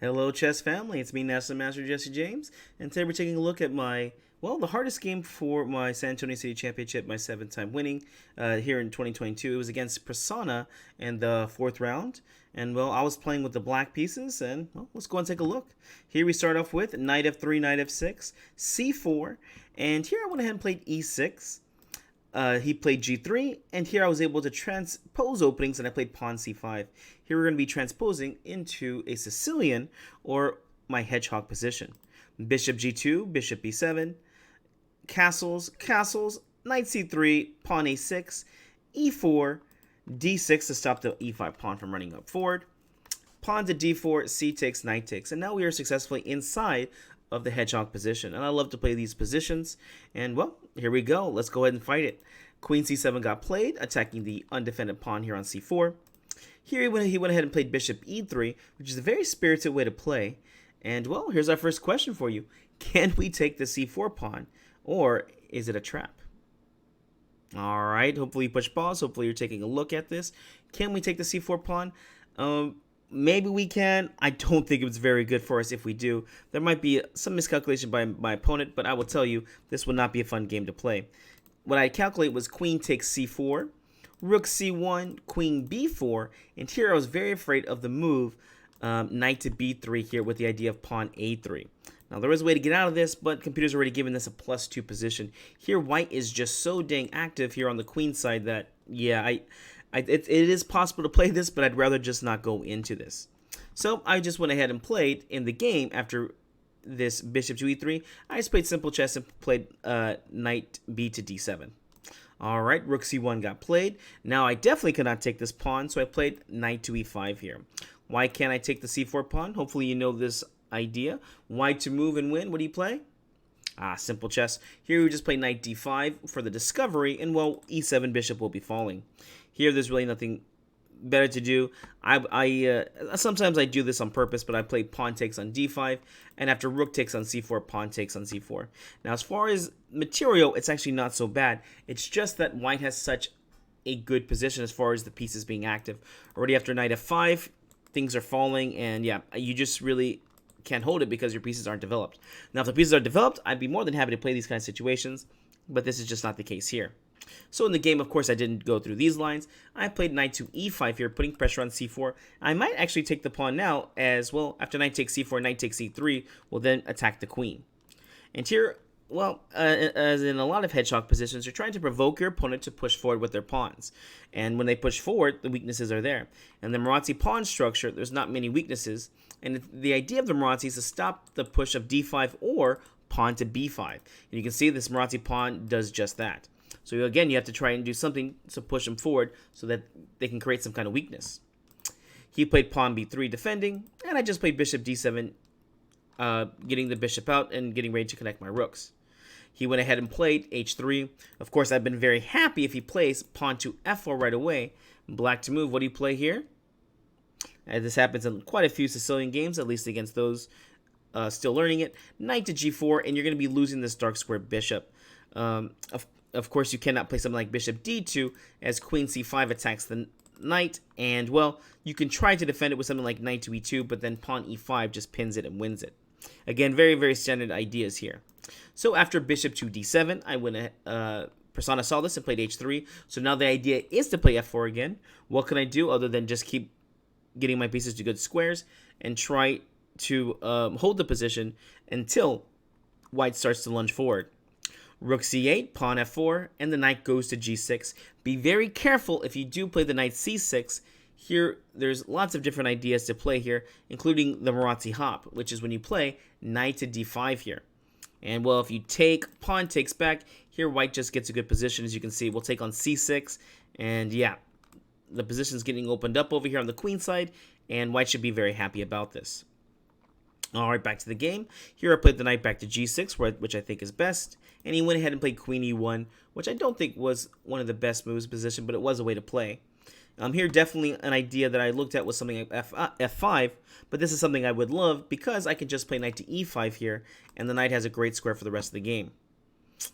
Hello, chess family. It's me, National Master Jesse James, and today we're taking a look at the hardest game for my San Antonio City Championship, my seventh-time winning here in 2022. It was against Prasanna in the fourth round, and I was playing with the black pieces, and let's go and take a look. Here we start off with knight f3, knight f6, c4, and here I went ahead and played e6. He played g3, and here I was able to transpose openings, and I played pawn c5. Here we're going to be transposing into a Sicilian, or my hedgehog position. Bishop g2, bishop b7, castles, knight c3, pawn a6, e4, d6 to stop the e5 pawn from running up forward, pawn to d4, c takes, knight takes, and now we are successfully inside of the hedgehog position. And I love to play these positions, and here we go. Let's go ahead and fight it. Queen c7 got played, attacking the undefended pawn here on c4. Here he went ahead and played bishop e3, which is a very spirited way to play. And here's our first question for you. Can we take the c4 pawn, or is it a trap? All right, hopefully you push pause. Hopefully you're taking a look at this. Can we take the c4 pawn? Maybe we can. I don't think it's very good for us if we do. There might be some miscalculation by my opponent, but I will tell you, this will not be a fun game to play. What I calculate was queen takes c4, rook c1, queen b4, and here I was very afraid of the move knight to b3 here with the idea of pawn a3. Now there is a way to get out of this, but computer's already given this a +2 position. Here white is just so dang active here on the queen side that, yeah, it is possible to play this, but I'd rather just not go into this. So I just went ahead and played in the game after this bishop to e3. I just played simple chess and played knight b to d7. All right, rook c1 got played. Now I definitely cannot take this pawn, so I played knight to e5 here. Why can't I take the c4 pawn? Hopefully you know this idea. Why to move and win? What do you play? Simple chess. Here we just play knight d5 for the discovery, and e7 bishop will be falling. Here there's really nothing better to do. Sometimes I do this on purpose, but I play pawn takes on d5, and after rook takes on c4, pawn takes on c4. Now as far as material, it's actually not so bad. It's just that white has such a good position as far as the pieces being active. Already after knight f5, things are falling, and yeah, you just really can't hold it because your pieces aren't developed. Now if the pieces are developed, I'd be more than happy to play these kind of situations, but this is just not the case here. So in the game, of course, I didn't go through these lines. I played knight to e5 here, putting pressure on c4. I might actually take the pawn now as after knight takes c4, knight takes e3, we'll then attack the queen. And here, as in a lot of hedgehog positions, you're trying to provoke your opponent to push forward with their pawns. And when they push forward, the weaknesses are there. And the Marazzi pawn structure, there's not many weaknesses. And the idea of the Marazzi is to stop the push of d5 or pawn to b5. And you can see this Marazzi pawn does just that. So again, you have to try and do something to push them forward so that they can create some kind of weakness. He played pawn b3 defending, and I just played bishop d7, getting the bishop out and getting ready to connect my rooks. He went ahead and played h3. Of course, I've been very happy if he plays pawn to f4 right away. Black to move. What do you play here? This happens in quite a few Sicilian games, at least against those still learning it. Knight to g4, and you're going to be losing this dark square bishop. Of course, you cannot play something like bishop d2 as queen c5 attacks the knight. And, you can try to defend it with something like knight to e2, but then pawn e5 just pins it and wins it. Again, very, very standard ideas here. So after bishop to d7, I went Prasanna saw this and played h3. So now the idea is to play f4 again. What can I do other than just keep getting my pieces to good squares and try to hold the position until white starts to lunge forward? Rook c8, pawn f4, and the knight goes to g6. Be very careful if you do play the knight c6. Here, there's lots of different ideas to play here, including the Marazzi hop, which is when you play knight to d5 here. And, if you take, pawn takes back, here white just gets a good position. As you can see, we'll take on c6, and yeah, the position's getting opened up over here on the queen side, and white should be very happy about this. All right, back to the game. Here I played the knight back to g6, which I think is best. And he went ahead and played queen e1, which I don't think was one of the best moves position, but it was a way to play. Here, definitely an idea that I looked at was something like f5, but this is something I would love because I can just play knight to e5 here, and the knight has a great square for the rest of the game.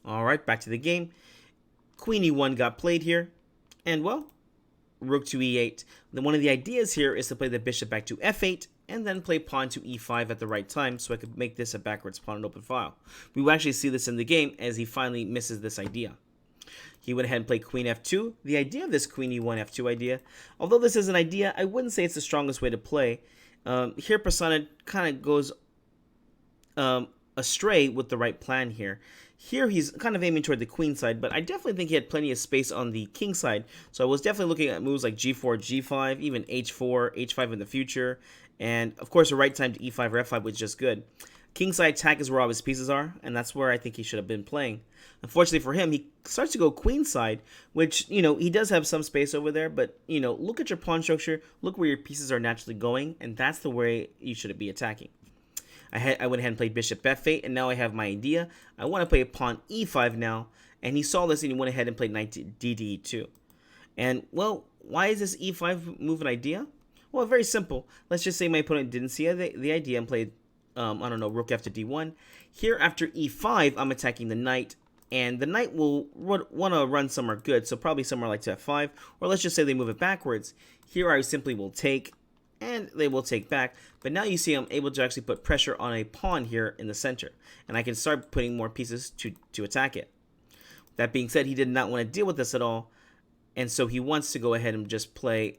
All right, back to the game. Queen e1 got played here, and rook to e8. Then one of the ideas here is to play the bishop back to f8, and then play pawn to e5 at the right time so I could make this a backwards pawn and open file. We will actually see this in the game as he finally misses this idea. He went ahead and played queen f2. The idea of this queen e1 f2 idea, although this is an idea, I wouldn't say it's the strongest way to play. Here Prasanna kind of goes astray with the right plan here. Here he's kind of aiming toward the queen side, but I definitely think he had plenty of space on the king side. So I was definitely looking at moves like g4, g5, even h4, h5 in the future. And of course a right time to e5 or f5 was just good. Kingside attack is where all his pieces are, and that's where I think he should have been playing. Unfortunately for him, he starts to go queenside, which, he does have some space over there, but, look at your pawn structure, look where your pieces are naturally going, and that's the way you should be attacking. I went ahead and played bishop f8, and now I have my idea. I want to play a pawn e5 now, and he saw this and he went ahead and played knight to d2. And, well, why is this e5 move an idea? Well, very simple. Let's just say my opponent didn't see the idea and played, rook f to d1. Here, after e5, I'm attacking the knight, and the knight will want to run somewhere good, so probably somewhere like to f5, or let's just say they move it backwards. Here, I simply will take, and they will take back, but now you see I'm able to actually put pressure on a pawn here in the center, and I can start putting more pieces to attack it. That being said, he did not want to deal with this at all, and so he wants to go ahead and just play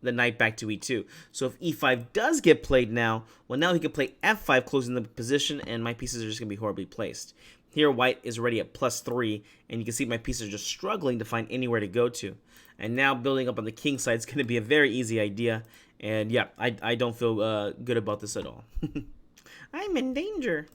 the knight back to e2. So if e5 does get played now, well, now he can play f5, closing the position, and my pieces are just going to be horribly placed. Here, white is already at +3, and you can see my pieces are just struggling to find anywhere to go to. And now building up on the king side is going to be a very easy idea. And yeah, I don't feel good about this at all. I'm in danger.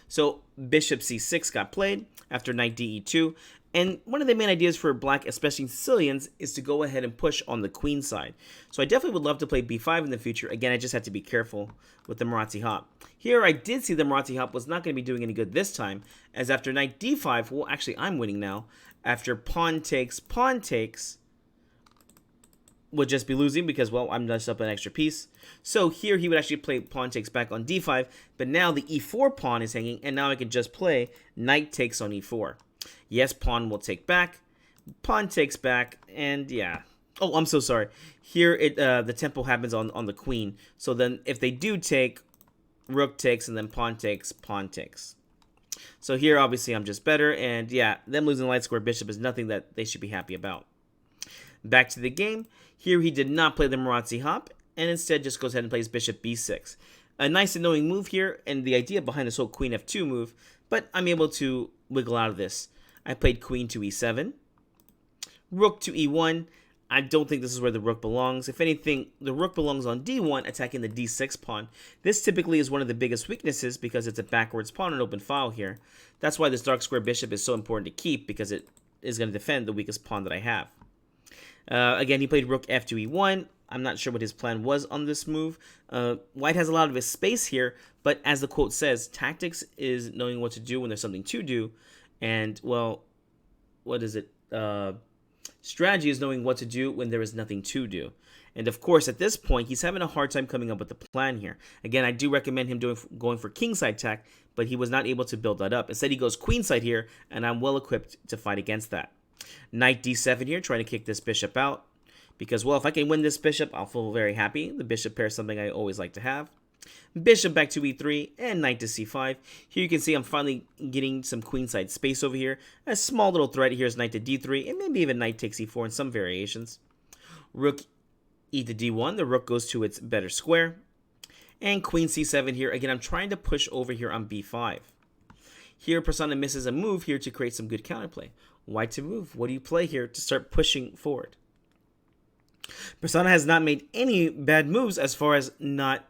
So bishop c6 got played after knight de2. And one of the main ideas for black, especially Sicilians, is to go ahead and push on the queen side. So I definitely would love to play b5 in the future. Again, I just have to be careful with the Marazzi hop. Here, I did see the Marazzi hop was not going to be doing any good this time, as after knight d5, well, actually, I'm winning now. After pawn takes, would just be losing because, well, I'm just up an extra piece. So here he would actually play pawn takes back on d5, but now the e4 pawn is hanging, and now I can just play knight takes on e4. Yes, pawn will take back, pawn takes back, and yeah. Oh, I'm so sorry. Here, the tempo happens on the queen. So then if they do take, rook takes, and then pawn takes, pawn takes. So here, obviously, I'm just better, and yeah, them losing the light square bishop is nothing that they should be happy about. Back to the game. Here, he did not play the Marazzi hop, and instead just goes ahead and plays bishop b6. A nice annoying move here, and the idea behind this whole queen f2 move, but I'm able to wiggle out of this. I played queen to e7, rook to e1. I don't think this is where the rook belongs. If anything, the rook belongs on d1, attacking the d6 pawn. This typically is one of the biggest weaknesses because it's a backwards pawn and open file here. That's why this dark square bishop is so important to keep, because it is going to defend the weakest pawn that I have. Again, he played rook f to e1. I'm not sure what his plan was on this move. White has a lot of his space here, but as the quote says, tactics is knowing what to do when there's something to do. And, well, what is it? Strategy is knowing what to do when there is nothing to do. And, of course, at this point, he's having a hard time coming up with the plan here. Again, I do recommend him going for kingside attack, but he was not able to build that up. Instead, he goes queenside here, and I'm well equipped to fight against that. Knight d7 here, trying to kick this bishop out. Because, well, if I can win this bishop, I'll feel very happy. The bishop pair is something I always like to have. Bishop back to e3 and knight to c5. Here you can see I'm finally getting some queenside space over here. A small little threat here is knight to d3 and maybe even knight takes e4 in some variations. Rook e to d1. The rook goes to its better square. And queen c7 here. Again, I'm trying to push over here on b5. Here, Prasanna misses a move here to create some good counterplay. Why to move? What do you play here to start pushing forward? Prasanna has not made any bad moves as far as not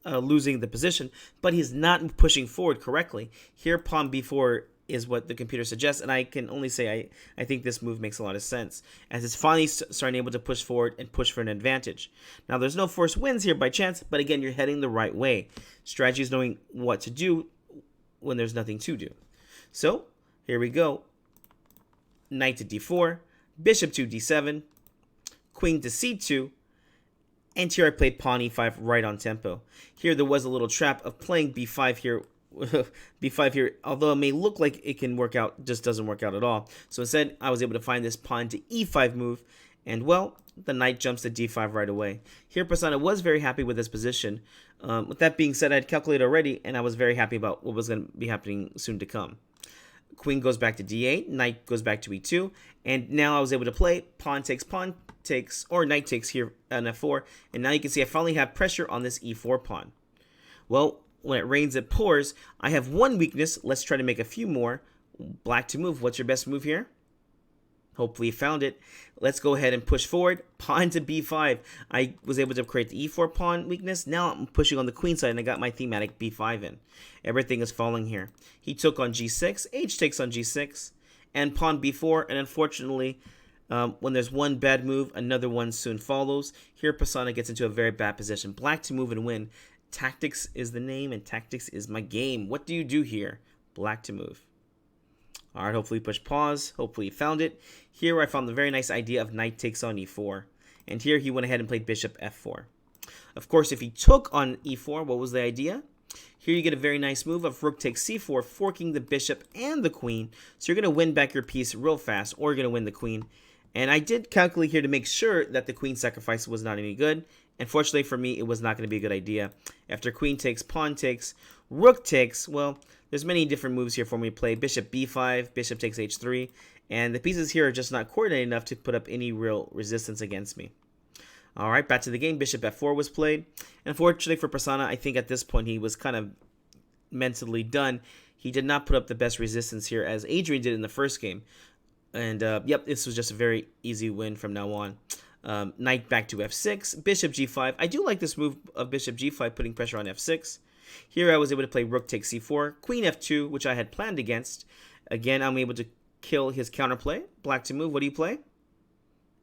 losing the position, but he's not pushing forward correctly. Here, pawn b4 is what the computer suggests, and I can only say I think this move makes a lot of sense, as it's finally starting able to push forward and push for an advantage. Now, there's no forced wins here by chance, but again, you're heading the right way. Strategy is knowing what to do when there's nothing to do. So, here we go. Knight to d4, bishop to d7, queen to c2, and here I played pawn e5 right on tempo. Here there was a little trap of playing b5 here. b5 here, although it may look like it can work out, just doesn't work out at all. So instead, I was able to find this pawn to e5 move, And, well, the knight jumps to d5 right away. Here, Prasanna was very happy with this position. With that being said, I had calculated already, and I was very happy about what was going to be happening soon to come. Queen goes back to d8, knight goes back to e2, and now I was able to play pawn takes, or knight takes here on f4, and now you can see I finally have pressure on this e4 pawn. Well, when it rains, it pours. I have one weakness. Let's try to make a few more. Black to move. What's your best move here? Hopefully you found it. Let's go ahead and push forward. Pawn to b5. I was able to create the e4 pawn weakness. Now I'm pushing on the queen side, and I got my thematic b5 in. Everything is falling here. He took on g6. H takes on g6. And pawn b4. And unfortunately, when there's one bad move, another one soon follows. Here, Prasanna gets into a very bad position. Black to move and win. Tactics is the name, and tactics is my game. What do you do here? Black to move. All right, hopefully push pause. Hopefully you found it. Here I found the very nice idea of knight takes on e4. And here he went ahead and played bishop f4. Of course, if he took on e4, what was the idea? Here you get a very nice move of rook takes c4, forking the bishop and the queen. So you're going to win back your piece real fast, or you're going to win the queen. And I did calculate here to make sure that the queen sacrifice was not any good. Unfortunately for me, it was not going to be a good idea. After queen takes, pawn takes, rook takes, well, there's many different moves here for me to play. Bishop b5, bishop takes h3, and the pieces here are just not coordinated enough to put up any real resistance against me. All right, back to the game. Bishop f4 was played. Unfortunately for Prasanna, I think at this point he was kind of mentally done. He did not put up the best resistance here as Adrian did in the first game. And, yep, this was just a very easy win from now on. Knight back to f6, bishop g5. I do like this move of bishop g5 putting pressure on f6. Here I was able to play rook takes c4, queen f2, which I had planned against. Again, I'm able to kill his counterplay. Black to move. What do you play?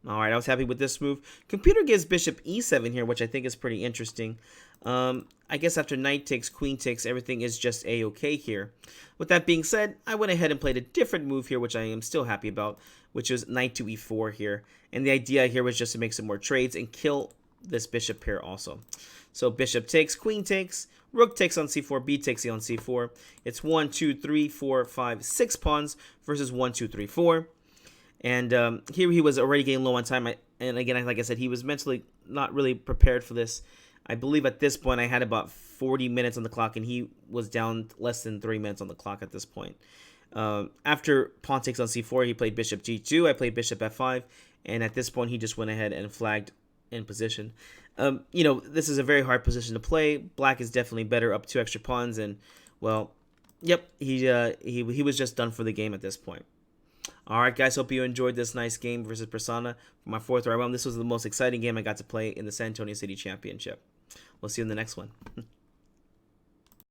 All right, I was happy with this move. Computer gives bishop e7 here, which I think is pretty interesting. I guess after knight takes, queen takes, everything is just a-okay here. With that being said, I went ahead and played a different move here, which I am still happy about, which is knight to e4 here. And the idea here was just to make some more trades and kill this bishop pair also. So bishop takes, queen takes, rook takes on c4, b takes on c4. It's 1, 2, 3, 4, 5, 6 pawns versus 1, 2, 3, 4. And here he was already getting low on time. And again, like I said, he was mentally not really prepared for this. I believe at this point I had about 40 minutes on the clock, and he was down less than 3 minutes on the clock at this point. After pawn takes on c4, he played bishop g2. I played bishop f5. And at this point, he just went ahead and flagged in position. You know, this is a very hard position to play. Black is definitely better up 2 extra pawns. And, well, yep, he was just done for the game at this point. All right, guys, hope you enjoyed this nice game versus Prasanna for my 4th round. This was the most exciting game I got to play in the San Antonio City Championship. We'll see you in the next one.